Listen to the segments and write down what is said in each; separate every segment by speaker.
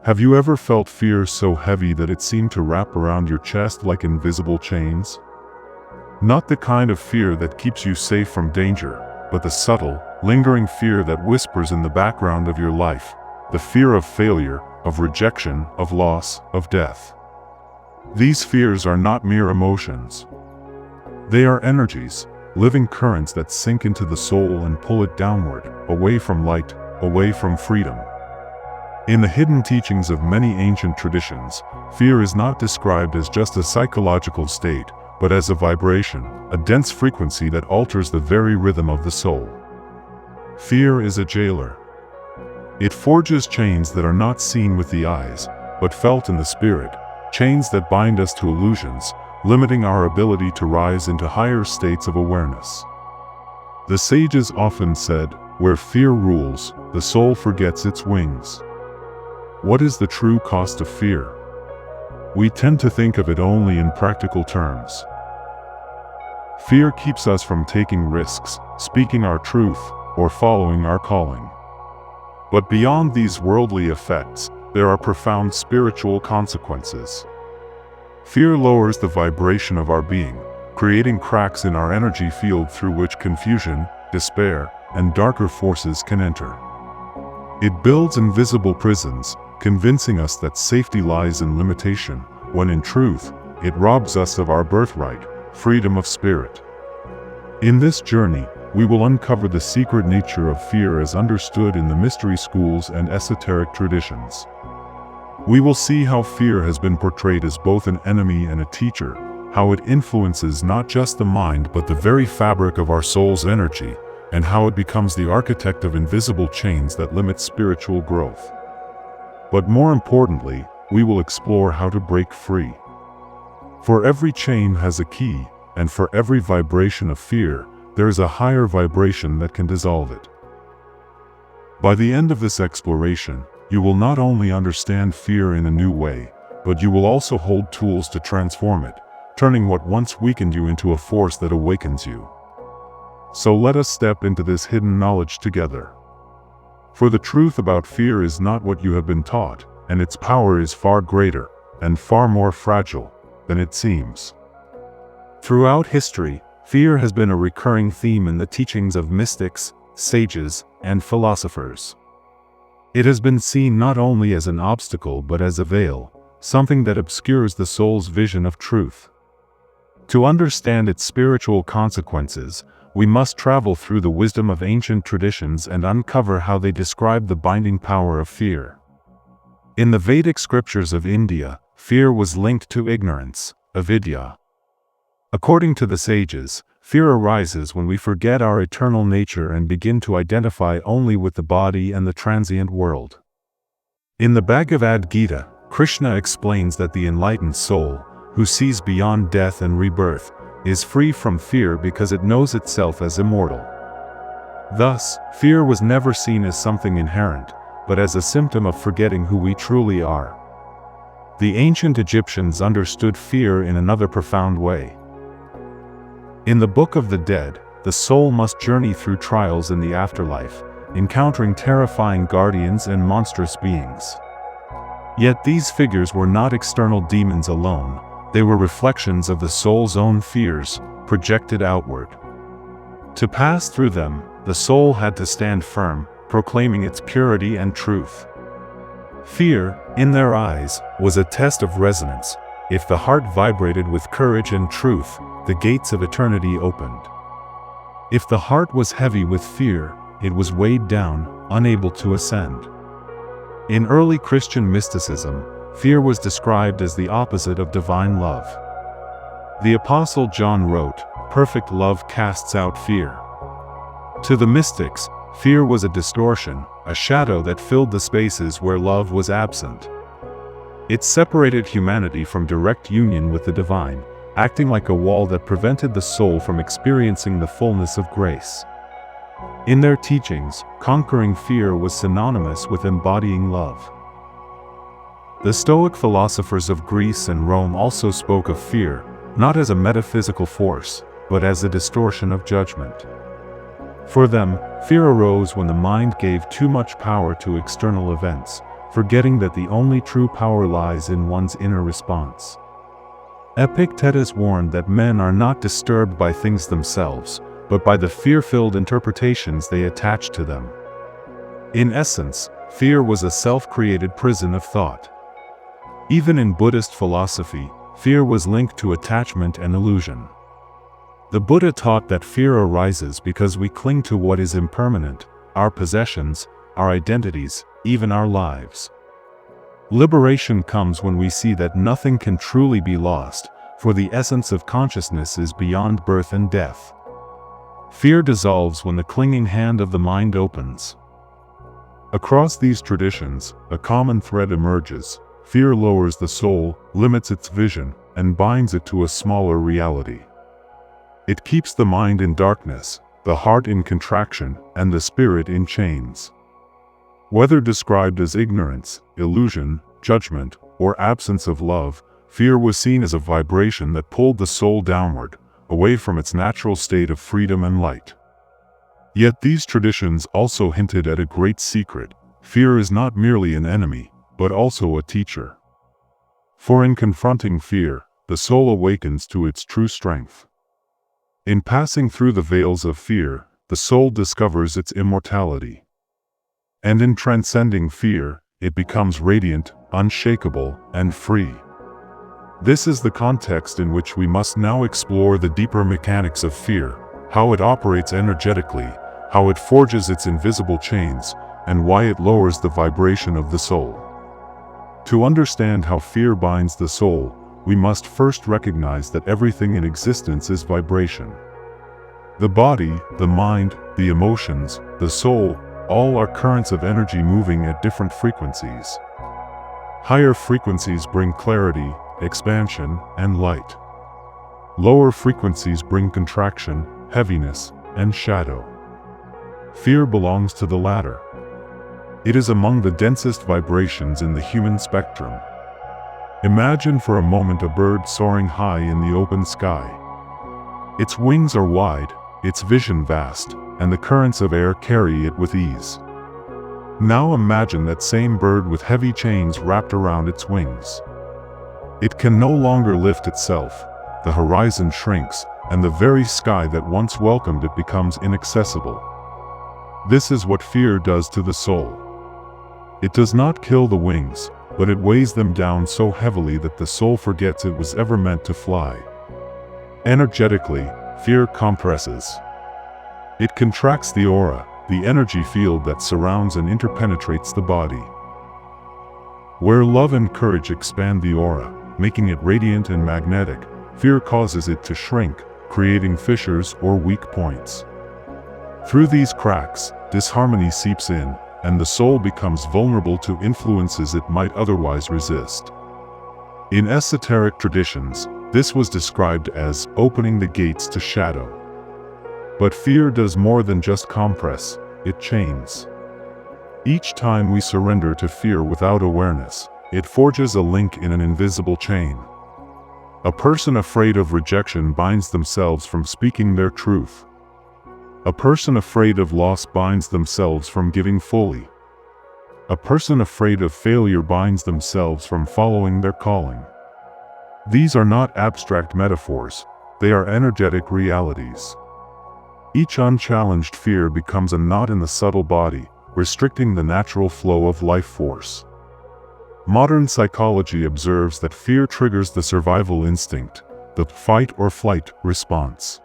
Speaker 1: Have you ever felt fear so heavy that it seemed to wrap around your chest like invisible chains? Not the kind of fear that keeps you safe from danger, but the subtle, lingering fear that whispers in the background of your life, the fear of failure, of rejection, of loss, of death. These fears are not mere emotions. They are energies, living currents that sink into the soul and pull it downward, away from light, away from freedom. In the hidden teachings of many ancient traditions, fear is not described as just a psychological state, but as a vibration, a dense frequency that alters the very rhythm of the soul. Fear is a jailer. It forges chains that are not seen with the eyes, but felt in the spirit, chains that bind us to illusions, limiting our ability to rise into higher states of awareness. The sages often said, "Where fear rules, the soul forgets its wings." What is the true cost of fear? We tend to think of it only in practical terms. Fear keeps us from taking risks, speaking our truth, or following our calling. But beyond these worldly effects, there are profound spiritual consequences. Fear lowers the vibration of our being, creating cracks in our energy field through which confusion, despair, and darker forces can enter. It builds invisible prisons, convincing us that safety lies in limitation, when in truth, it robs us of our birthright, freedom of spirit. In this journey, we will uncover the secret nature of fear as understood in the mystery schools and esoteric traditions. We will see how fear has been portrayed as both an enemy and a teacher, how it influences not just the mind but the very fabric of our soul's energy, and how it becomes the architect of invisible chains that limit spiritual growth. But more importantly, we will explore how to break free. For every chain has a key, and for every vibration of fear, there is a higher vibration that can dissolve it. By the end of this exploration, you will not only understand fear in a new way, but you will also hold tools to transform it, turning what once weakened you into a force that awakens you. So let us step into this hidden knowledge together. For the truth about fear is not what you have been taught, and its power is far greater, and far more fragile, than it seems. Throughout history, fear has been a recurring theme in the teachings of mystics, sages, and philosophers. It has been seen not only as an obstacle but as a veil, something that obscures the soul's vision of truth. To understand its spiritual consequences, we must travel through the wisdom of ancient traditions and uncover how they describe the binding power of fear. In the Vedic scriptures of India, fear was linked to ignorance, avidya. According to the sages, fear arises when we forget our eternal nature and begin to identify only with the body and the transient world. In the Bhagavad Gita, Krishna explains that the enlightened soul, who sees beyond death and rebirth, is free from fear because it knows itself as immortal. Thus, fear was never seen as something inherent, but as a symptom of forgetting who we truly are. The ancient Egyptians understood fear in another profound way. In the Book of the Dead, the soul must journey through trials in the afterlife, encountering terrifying guardians and monstrous beings. Yet these figures were not external demons alone. They were reflections of the soul's own fears, projected outward. To pass through them, the soul had to stand firm, proclaiming its purity and truth. Fear, in their eyes, was a test of resonance. If the heart vibrated with courage and truth, the gates of eternity opened. If the heart was heavy with fear, it was weighed down, unable to ascend. In early Christian mysticism, fear was described as the opposite of divine love. The Apostle John wrote, "Perfect love casts out fear." To the mystics, fear was a distortion, a shadow that filled the spaces where love was absent. It separated humanity from direct union with the divine, acting like a wall that prevented the soul from experiencing the fullness of grace. In their teachings, conquering fear was synonymous with embodying love. The Stoic philosophers of Greece and Rome also spoke of fear, not as a metaphysical force, but as a distortion of judgment. For them, fear arose when the mind gave too much power to external events, forgetting that the only true power lies in one's inner response. Epictetus warned that men are not disturbed by things themselves, but by the fear-filled interpretations they attach to them. In essence, fear was a self-created prison of thought. Even in Buddhist philosophy, fear was linked to attachment and illusion. The Buddha taught that fear arises because we cling to what is impermanent, our possessions, our identities, even our lives. Liberation comes when we see that nothing can truly be lost, for the essence of consciousness is beyond birth and death. Fear dissolves when the clinging hand of the mind opens. Across these traditions, a common thread emerges. Fear lowers the soul, limits its vision, and binds it to a smaller reality. It keeps the mind in darkness, the heart in contraction, and the spirit in chains. Whether described as ignorance, illusion, judgment, or absence of love, fear was seen as a vibration that pulled the soul downward, away from its natural state of freedom and light. Yet these traditions also hinted at a great secret: fear is not merely an enemy, but also a teacher. For in confronting fear, the soul awakens to its true strength. In passing through the veils of fear, the soul discovers its immortality. And in transcending fear, it becomes radiant, unshakable, and free. This is the context in which we must now explore the deeper mechanics of fear, how it operates energetically, how it forges its invisible chains, and why it lowers the vibration of the soul. To understand how fear binds the soul, we must first recognize that everything in existence is vibration. The body, the mind, the emotions, the soul, all are currents of energy moving at different frequencies. Higher frequencies bring clarity, expansion, and light. Lower frequencies bring contraction, heaviness, and shadow. Fear belongs to the latter. It is among the densest vibrations in the human spectrum. Imagine for a moment a bird soaring high in the open sky. Its wings are wide, its vision vast, and the currents of air carry it with ease. Now imagine that same bird with heavy chains wrapped around its wings. It can no longer lift itself, the horizon shrinks, and the very sky that once welcomed it becomes inaccessible. This is what fear does to the soul. It does not kill the wings, but it weighs them down so heavily that the soul forgets it was ever meant to fly. Energetically, fear compresses. It contracts the aura, the energy field that surrounds and interpenetrates the body. Where love and courage expand the aura, making it radiant and magnetic, fear causes it to shrink, creating fissures or weak points. Through these cracks, disharmony seeps in, and the soul becomes vulnerable to influences it might otherwise resist. In esoteric traditions, this was described as opening the gates to shadow. But fear does more than just compress, it chains. Each time we surrender to fear without awareness, it forges a link in an invisible chain. A person afraid of rejection binds themselves from speaking their truth. A person afraid of loss binds themselves from giving fully. A person afraid of failure binds themselves from following their calling. These are not abstract metaphors, they are energetic realities. Each unchallenged fear becomes a knot in the subtle body, restricting the natural flow of life force. Modern psychology observes that fear triggers the survival instinct, the fight or flight response.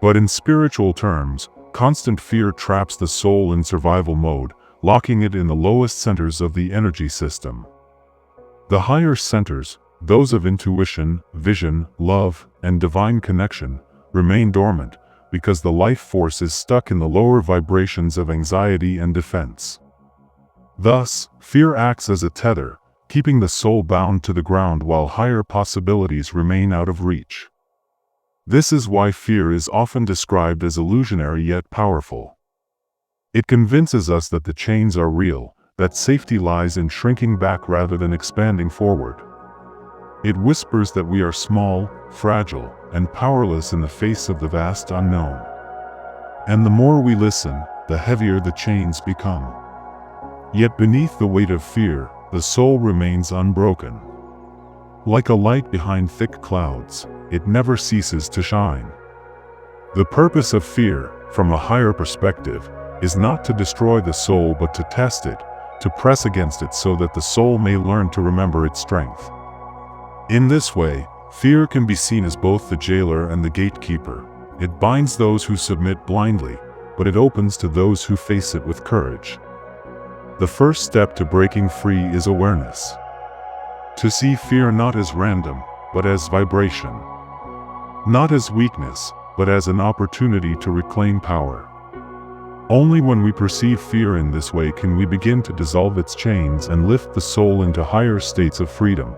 Speaker 1: But in spiritual terms, constant fear traps the soul in survival mode, locking it in the lowest centers of the energy system. The higher centers, those of intuition, vision, love, and divine connection, remain dormant, because the life force is stuck in the lower vibrations of anxiety and defense. Thus, fear acts as a tether, keeping the soul bound to the ground while higher possibilities remain out of reach. This is why fear is often described as illusionary yet powerful. It convinces us that the chains are real, that safety lies in shrinking back rather than expanding forward. It whispers that we are small, fragile, and powerless in the face of the vast unknown. And the more we listen, the heavier the chains become. Yet beneath the weight of fear, the soul remains unbroken. Like a light behind thick clouds, it never ceases to shine. The purpose of fear, from a higher perspective, is not to destroy the soul but to test it, to press against it so that the soul may learn to remember its strength. In this way, fear can be seen as both the jailer and the gatekeeper. It binds those who submit blindly, but it opens to those who face it with courage. The first step to breaking free is awareness. To see fear not as random, but as vibration. Not as weakness, but as an opportunity to reclaim power. Only when we perceive fear in this way can we begin to dissolve its chains and lift the soul into higher states of freedom.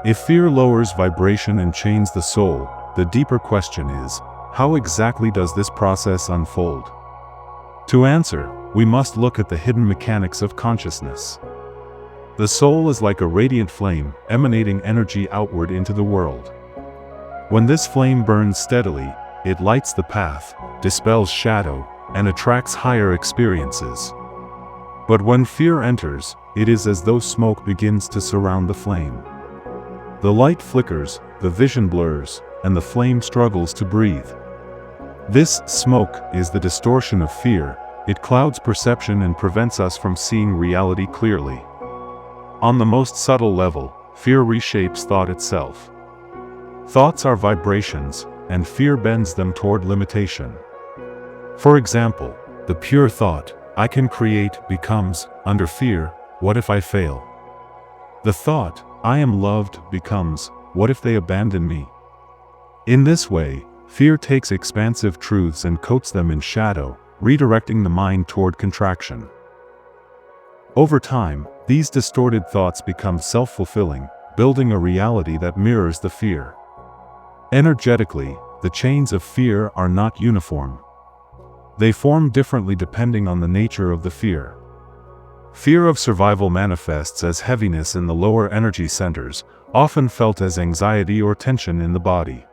Speaker 1: If fear lowers vibration and chains the soul, the deeper question is, how exactly does this process unfold? To answer, we must look at the hidden mechanics of consciousness. The soul is like a radiant flame, emanating energy outward into the world. When this flame burns steadily, it lights the path, dispels shadow, and attracts higher experiences. But when fear enters, it is as though smoke begins to surround the flame. The light flickers, the vision blurs, and the flame struggles to breathe. This smoke is the distortion of fear. It clouds perception and prevents us from seeing reality clearly. On the most subtle level, fear reshapes thought itself. Thoughts are vibrations, and fear bends them toward limitation. For example, the pure thought, "I can create," becomes, under fear, "What if I fail?" The thought, "I am loved," becomes, "What if they abandon me?" In this way, fear takes expansive truths and coats them in shadow, redirecting the mind toward contraction. Over time, these distorted thoughts become self-fulfilling, building a reality that mirrors the fear. Energetically, the chains of fear are not uniform. They form differently depending on the nature of the fear. Fear of survival manifests as heaviness in the lower energy centers, often felt as anxiety or tension in the body.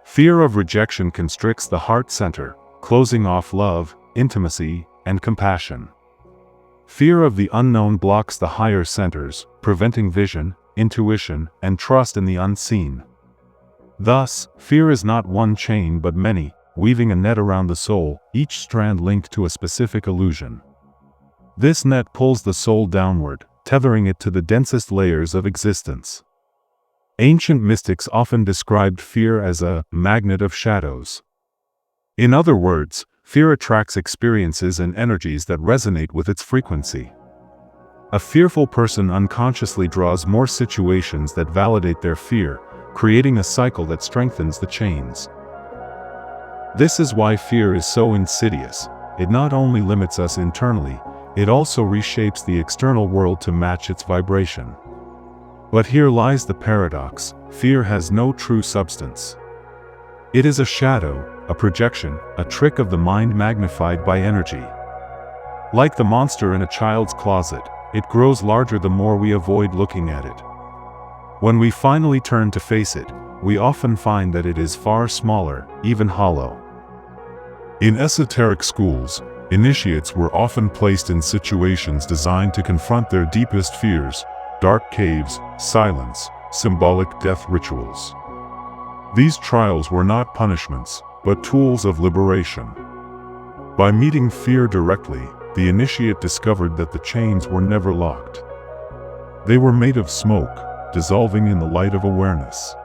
Speaker 1: Fear of rejection constricts the heart center, closing off love, intimacy, and compassion. Fear of the unknown blocks the higher centers, preventing vision, intuition, and trust in the unseen. Thus, fear is not one chain but many, weaving a net around the soul, each strand linked to a specific illusion. This net pulls the soul downward, tethering it to the densest layers of existence. Ancient mystics often described fear as a magnet of shadows. In other words, fear attracts experiences and energies that resonate with its frequency. A fearful person unconsciously draws more situations that validate their fear, creating a cycle that strengthens the chains. This is why fear is so insidious. It not only limits us internally, it also reshapes the external world to match its vibration. But here lies the paradox: fear has no true substance. It is a shadow, a projection, a trick of the mind magnified by energy. Like the monster in a child's closet, it grows larger the more we avoid looking at it. When we finally turn to face it, we often find that it is far smaller, even hollow. In esoteric schools, initiates were often placed in situations designed to confront their deepest fears: dark caves, silence, symbolic death rituals. These trials were not punishments, but tools of liberation. By meeting fear directly, the initiate discovered that the chains were never locked. They were made of smoke, dissolving in the light of awareness.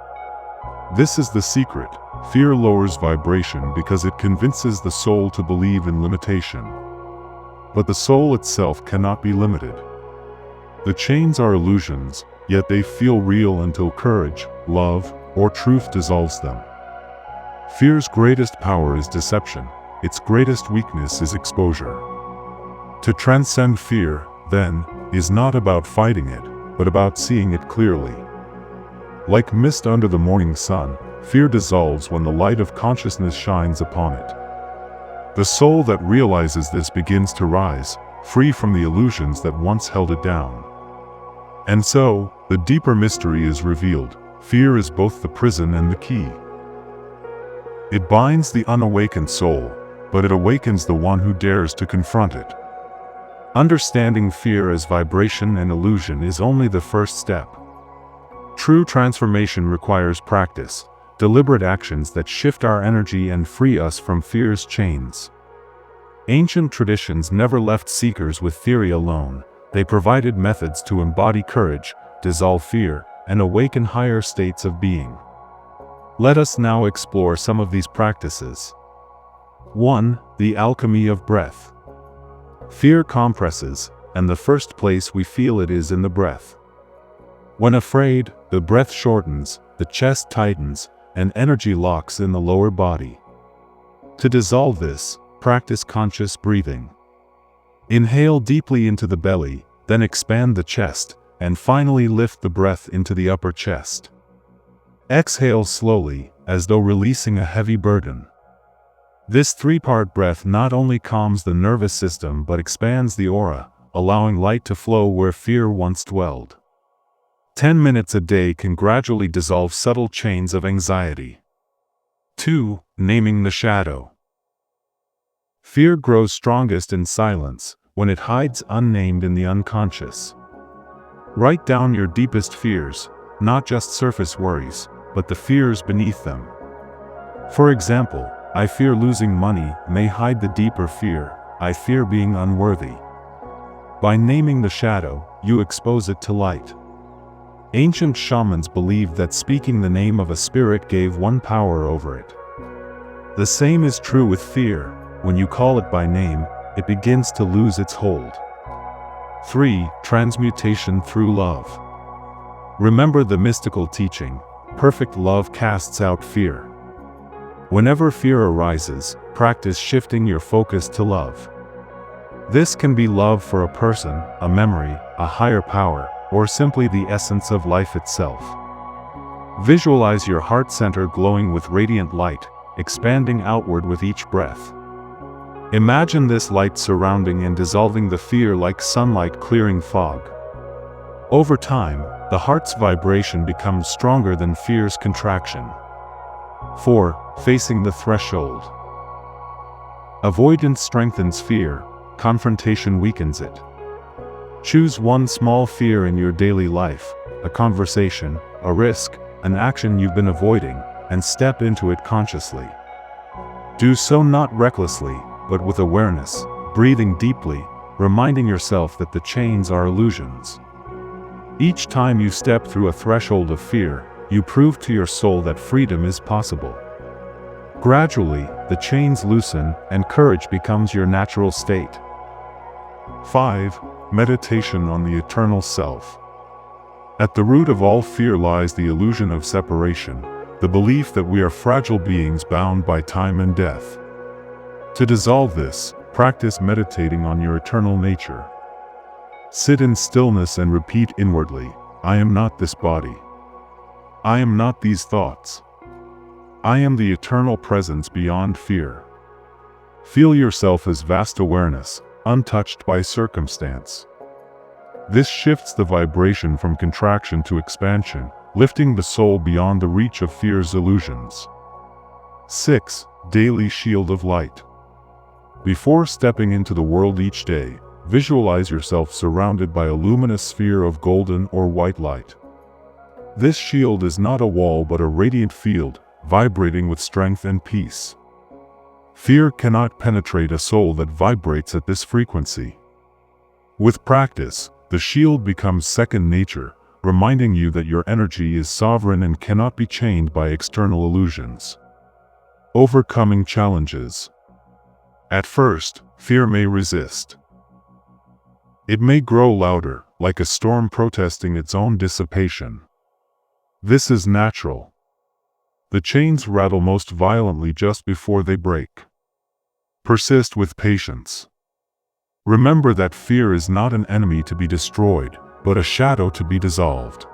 Speaker 1: This is the secret. Fear lowers vibration because it convinces the soul to believe in limitation. But the soul itself cannot be limited. The chains are illusions, yet they feel real until courage, love, or truth dissolves them. Fear's greatest power is deception. Its greatest weakness is exposure. To transcend fear, then, is not about fighting it, but about seeing it clearly. Like mist under the morning sun, fear dissolves when the light of consciousness shines upon it. The soul that realizes this begins to rise, free from the illusions that once held it down. And so, the deeper mystery is revealed. Fear is both the prison and the key. It binds the unawakened soul, but it awakens the one who dares to confront it. Understanding fear as vibration and illusion is only the first step. True transformation requires practice, deliberate actions that shift our energy and free us from fear's chains. Ancient traditions never left seekers with theory alone. They provided methods to embody courage, dissolve fear, and awaken higher states of being. Let us now explore some of these practices. 1. The alchemy of breath. Fear compresses, and the first place we feel it is in the breath. When afraid, the breath shortens, the chest tightens, and energy locks in the lower body. To dissolve this, practice conscious breathing. Inhale deeply into the belly, then expand the chest, and finally lift the breath into the upper chest. Exhale slowly, as though releasing a heavy burden. This three-part breath not only calms the nervous system but expands the aura, allowing light to flow where fear once dwelled. 10 minutes a day can gradually dissolve subtle chains of anxiety. 2. Naming the shadow. Fear grows strongest in silence, when it hides unnamed in the unconscious. Write down your deepest fears, not just surface worries, but the fears beneath them. For example, I fear losing money may hide the deeper fear, I fear being unworthy. By naming the shadow, you expose it to light. Ancient shamans believed that speaking the name of a spirit gave one power over it. The same is true with fear. When you call it by name, it begins to lose its hold. 3. Transmutation through love. Remember the mystical teaching, perfect love casts out fear. Whenever fear arises, practice shifting your focus to love. This can be love for a person, a memory, a higher power, or simply the essence of life itself. Visualize your heart center glowing with radiant light, expanding outward with each breath. Imagine this light surrounding and dissolving the fear like sunlight clearing fog. Over time, the heart's vibration becomes stronger than fear's contraction. 4. Facing the threshold. Avoidance strengthens fear, confrontation weakens it. Choose one small fear in your daily life, a conversation, a risk, an action you've been avoiding, and step into it consciously. Do so not recklessly, but with awareness, breathing deeply, reminding yourself that the chains are illusions. Each time you step through a threshold of fear, you prove to your soul that freedom is possible. Gradually, the chains loosen and courage becomes your natural state. 5. Meditation on the eternal self. At the root of all fear lies the illusion of separation, the belief that we are fragile beings bound by time and death. To dissolve this, practice meditating on your eternal nature. Sit in stillness and repeat inwardly, I am not this body. I am not these thoughts. I am the eternal presence beyond fear. Feel yourself as vast awareness, untouched by circumstance. This shifts the vibration from contraction to expansion, lifting the soul beyond the reach of fear's illusions. 6. Daily shield of light. Before stepping into the world each day, visualize yourself surrounded by a luminous sphere of golden or white light. This shield is not a wall but a radiant field, vibrating with strength and peace. Fear cannot penetrate a soul that vibrates at this frequency. With practice, the shield becomes second nature, reminding you that your energy is sovereign and cannot be chained by external illusions. Overcoming challenges. At first, fear may resist. It may grow louder, like a storm protesting its own dissipation. This is natural. The chains rattle most violently just before they break. Persist with patience. Remember that fear is not an enemy to be destroyed, but a shadow to be dissolved.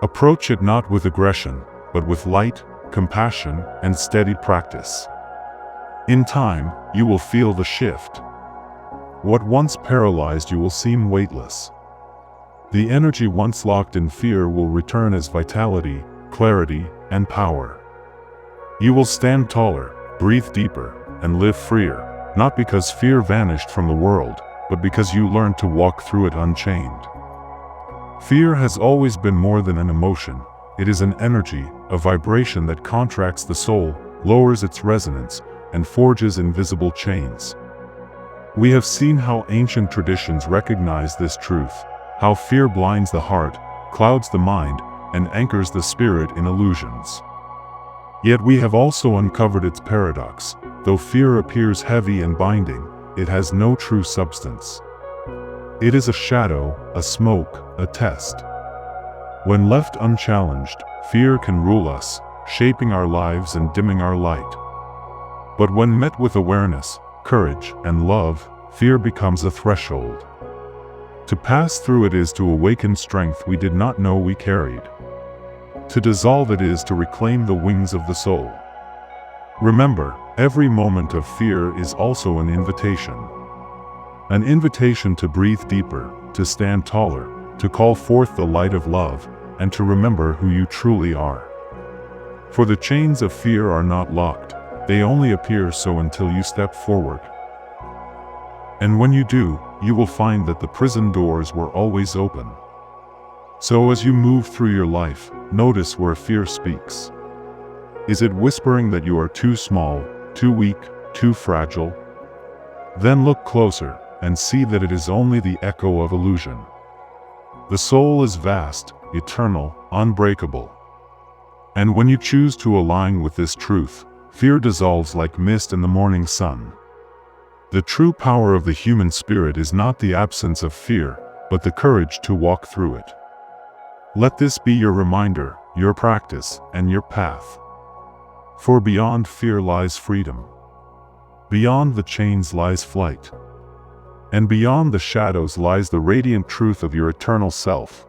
Speaker 1: Approach it not with aggression, but with light, compassion, and steady practice. In time, you will feel the shift. What once paralyzed you will seem weightless. The energy once locked in fear will return as vitality, clarity, and power. You will stand taller, breathe deeper, and live freer, not because fear vanished from the world, but because you learned to walk through it unchained. Fear has always been more than an emotion. It is an energy, a vibration that contracts the soul, lowers its resonance, and forges invisible chains. We have seen how ancient traditions recognize this truth, how fear blinds the heart, clouds the mind, and anchors the spirit in illusions. Yet we have also uncovered its paradox. Though fear appears heavy and binding, it has no true substance. It is a shadow, a smoke, a test. When left unchallenged, fear can rule us, shaping our lives and dimming our light. But when met with awareness, courage, and love, fear becomes a threshold. To pass through it is to awaken strength we did not know we carried. To dissolve it is to reclaim the wings of the soul. Remember, every moment of fear is also an invitation. An invitation to breathe deeper, to stand taller, to call forth the light of love, and to remember who you truly are. For the chains of fear are not locked, they only appear so until you step forward. And when you do, you will find that the prison doors were always open. So as you move through your life, notice where fear speaks. Is it whispering that you are too small, too weak, too fragile? Then look closer, and see that it is only the echo of illusion. The soul is vast, eternal, unbreakable. And when you choose to align with this truth, fear dissolves like mist in the morning sun. The true power of the human spirit is not the absence of fear, but the courage to walk through it. Let this be your reminder, your practice, and your path. For beyond fear lies freedom. Beyond the chains lies flight. And beyond the shadows lies the radiant truth of your eternal self.